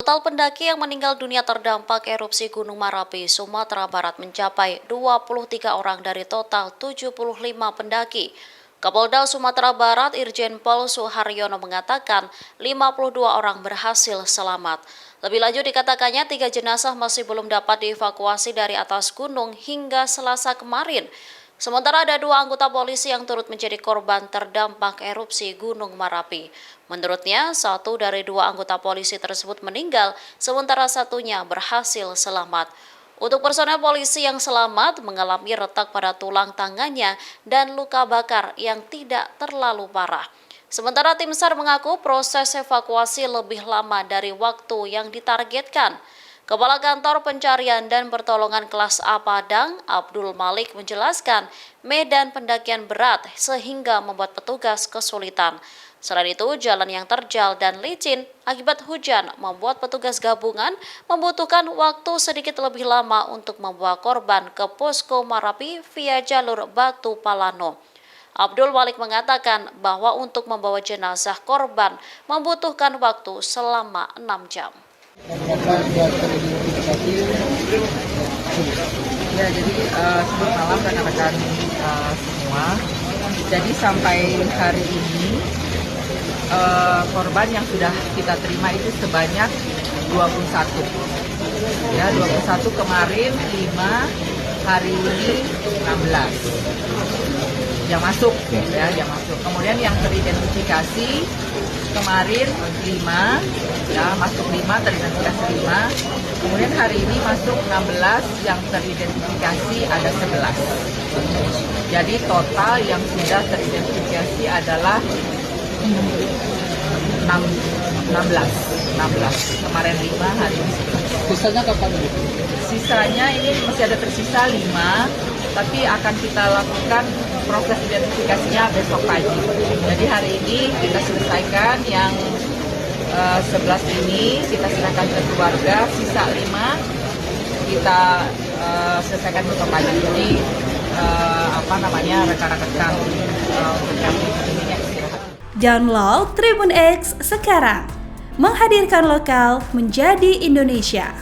Total pendaki yang meninggal dunia terdampak erupsi Gunung Merapi, Sumatera Barat mencapai 23 orang dari total 75 pendaki. Kapolda Sumatera Barat Irjen Pol Suharyono mengatakan 52 orang berhasil selamat. Lebih lanjut dikatakannya 3 jenazah masih belum dapat dievakuasi dari atas gunung hingga Selasa kemarin. Sementara ada 2 anggota polisi yang turut menjadi korban terdampak erupsi Gunung Merapi. Menurutnya, 1 dari 2 anggota polisi tersebut meninggal, sementara satunya berhasil selamat. Untuk personel polisi yang selamat mengalami retak pada tulang tangannya dan luka bakar yang tidak terlalu parah. Sementara tim SAR mengaku proses evakuasi lebih lama dari waktu yang ditargetkan. Kepala Kantor Pencarian dan Pertolongan Kelas A Padang, Abdul Malik menjelaskan medan pendakian berat sehingga membuat petugas kesulitan. Selain itu, jalan yang terjal dan licin akibat hujan membuat petugas gabungan membutuhkan waktu sedikit lebih lama untuk membawa korban ke Posko Marapi via jalur Batu Palano. Abdul Malik mengatakan bahwa untuk membawa jenazah korban membutuhkan waktu selama 6 jam. Ya, jadi selamat malam rekan-rekan semua. Jadi sampai hari ini korban yang sudah kita terima itu sebanyak 21. Ya, 21 kemarin 5, hari ini 16. Yang masuk ya, yang masuk. Kemudian yang teridentifikasi kemarin 5, ya masuk 5, teridentifikasi 5. Kemudian hari ini masuk 16, yang teridentifikasi ada 11. Jadi total yang sudah teridentifikasi adalah 16. Kemarin 5, hari ini 11. Sisanya kapan? Sisanya ini masih ada tersisa 5, tapi akan kita lakukan proses identifikasinya besok pagi. Jadi hari ini kita selesaikan yang 11 ini, kita serahkan ke keluarga, sisa 5 kita selesaikan besok pagi. Jadi rekan-rekan untuk kami ini istirahat. Download Tribun X sekarang, menghadirkan lokal menjadi Indonesia.